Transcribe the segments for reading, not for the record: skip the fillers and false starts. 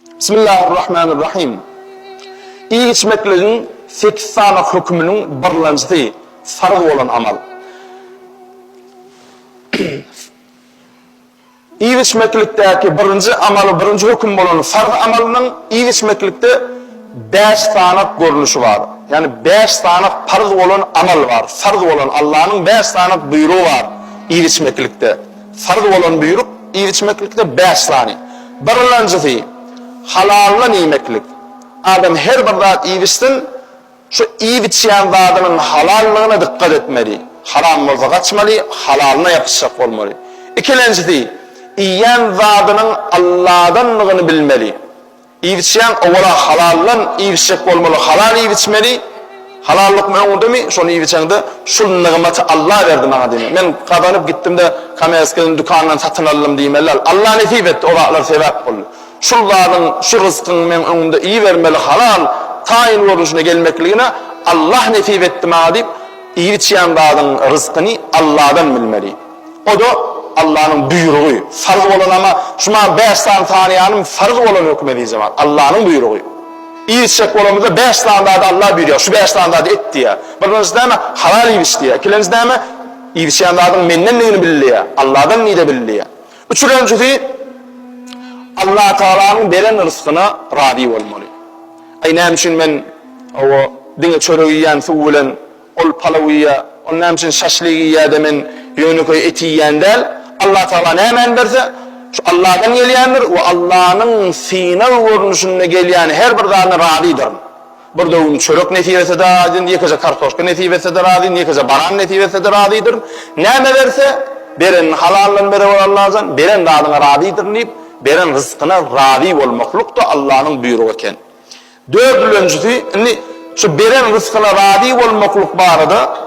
Bismillahirrahmanirrahim. İyi içmeklerin 8 tane hükmünün birlencisi farz olan amal. İyi içmeklikteki birinci amalı, birinci hüküm olan farz amalının iyi içmeklikte 5 tane görünüşü var. Yani 5 tane farz olan amal var. Farz olan Allah'ın 5 tane buyruğu var iyi içmeklikte. Farz olan buyruk iyi içmeklikte 5 tane. Birincisi halallan yemeklik. Adam her bir zat iyi içsin, şu iyi içen zatının halallığına dikkat etmeli. Haram olsa kaçmalı, halalına yapışacak olmalı. İkincisi, yiyen zatının Allah'danlığını bilmeli. İyi içen ola halallan iyi içecek olmalı, halal iyi içmeli. Halallık mı mi? Şunu iyi içen de şu nıgmatı Allah verdi bana diyeyim. Ben kazanıp gittim de Kameraske'nin dükkanından satın alalım diyeyim. Allah nasip etti, oğlaklar sebep oldu. Şulların, şu rızkın men önünde iyi vermeli, halal, tayin oluşuna gelmekliğine Allah nasip etti bana deyip, iyi içen dağın rızkını Allah'dan bilmeli. O da Allah'ın buyruğu. Farz olan ama şuna 5 tane farz olan hükmediği zaman Allah'ın buyruğu. İyi içecek olanımızda 5 tane daha da Allah buyuruyor. Şu 5 tane daha da et diye. Birincisi de ama halal iyi iç diye. İkincisi de ama iyi içen dağın menden neyini billiye. Allah'dan neyi de billiye. Üçüncüsü Allah Teala'nın veren rızkına radi olmalı. Aynı için ben o dine çöreği yiyen fuulen, ol palavı yiyen, onun için şaşlığı yiyen demin yönü koy eti yiyen değil. Allah Teala ne hemen derse şu Allah'tan geliyendir ve Allah'ın final görünüşüne gelen her bir dağına radidir. Burada onun çörek netivesi de radidir, yekece kartoşka netivesi de radidir, yekece banan netivesi de radidir. Ne verse beren halallan beri Allah'tan, beren dağına radidir deyip beren rızkına radi olmakluk da Allah'ın buyruğu iken. Dördüncüsü, şu beren rızkına radi olmakluk barada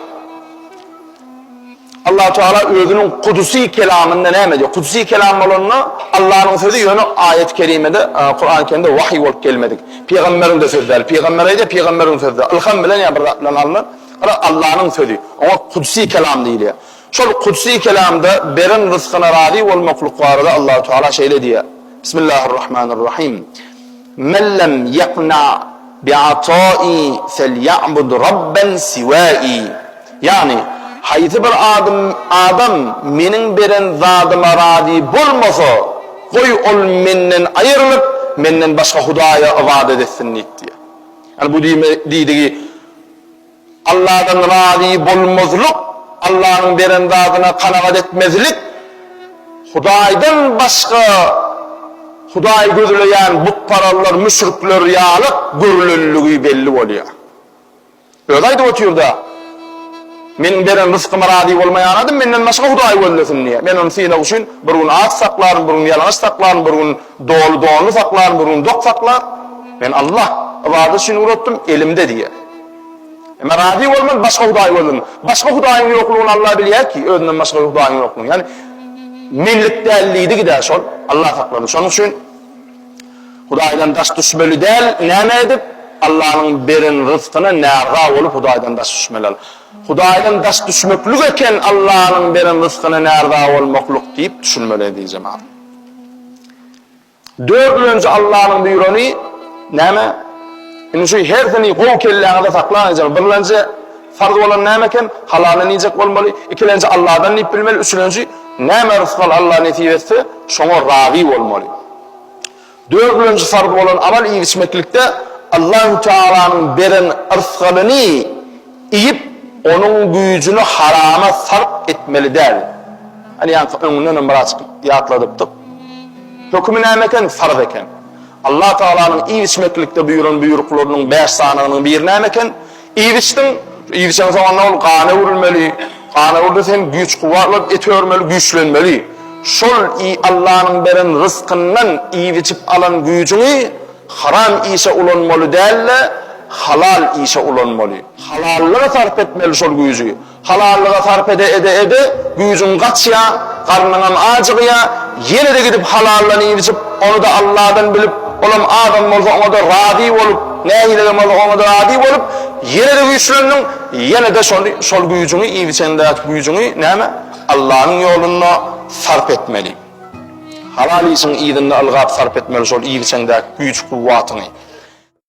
Allah Teala özünün kudusi kelamında ne ediyor? Kudusi kelam olanına Allah'ın sözü yönü ayet-i kerimede Kur'an-ı Kerim'de vahiy olup gelmedik. Peygamberin de sözleri, peygamberin sözleri. Elhamdülillah ya bırakılan Allah'ın sözü. Ama kudusi kelam değil ya. Şu kudusi kelamda beren rızkına radi olmakluk vardı Allah Teala şöyle diye. Bismillahirrahmanirrahim. Men lem yakna bi'ata'i felya'bud rabben sivai. Yani haydi bir adam menin beren zadıma radi bulmasa koy ol menden ayrılıp menden başka hudaya ibadet etsin diye. Yani bu dediği Allah'tan radi bulmazlık, Allah'ın beren zadına kanaat etmezlik, hudaydan başka huday gözleyen putparallar, müşrikler yağlık görülünlüğü belli oluyor. Öyleydi o türde. Men beren rızkıma radi olmayan adam menden başka huday gözlesin diye. Men onun sine için bir gün ağaç saklarım, bir gün yalancı saklarım, bir gün doğru saklarım, bir gün dok saklarım. Ben Allah vardı için uğrattım elimde diye. Ama radi olmayan başka huday gözlesin. Başka hudayın yokluğunu Allah biliyor ki özünden başka hudayın yokluğunu. Yani menlik değerliydi gider son. Allah sakladı. Onun için hudaydan daş düşmeli değil, ne edip Allah'ın beren rızkına nâra olup hudaydan daş düşmeli. Hudaydan daş düşmeklük eken Allah'ın beren rızkına nâra olmakluk deyip düşünmeli diyeceğim abi. Dördüncü Allah'ın buyruğunu neyme? Yani şu her seni kov kelleğine saklanacağım. Birinci farz olan neymeken halalını yiyecek olmalı. İkinci Allah'dan neyip bilmeli. Üçüncü neyme rızkal Allah nesip etse şuna râvi olmalı. Dördüncü farz olan amal iyi içmeklikte Allah-u Teala'nın beren rızkını yiyip onun gücünü harama sarf etmeli der. Hani yani önünden biraz yatladıptık. Hükmü neymeken farz eken. Allah Teala'nın iyi içmeklikte buyuran buyruklarının 5 tanının bir neymeken iyi içtin, iyi içen zamanlar ol, kana vurulmeli. Kana vurdu sen güç kuvvetli eti örmeli, güçlenmeli. Şol iyi Allah'ın beren rızkından iyi içip alan gücünü haram işe ulanmalı değerle halal işe ulanmalı. Halallığa sarf etmeli şol gücü. Halallığa sarf ede gücün kaçya, karnının acıya, yine de gidip halallığını iyi içip onu da Allah'dan bilip olam adam olsa ona da radi olup ne hilelim olsa ona da radi olup yine de güçlendin, yine de şol gücünü iyi içende gücünü ne mi? Allah'ın yoluna sarf etmeli. halal isin idinni ılgap sarp etmeli şol iýilçeňdäki güýç, kuwwatyny.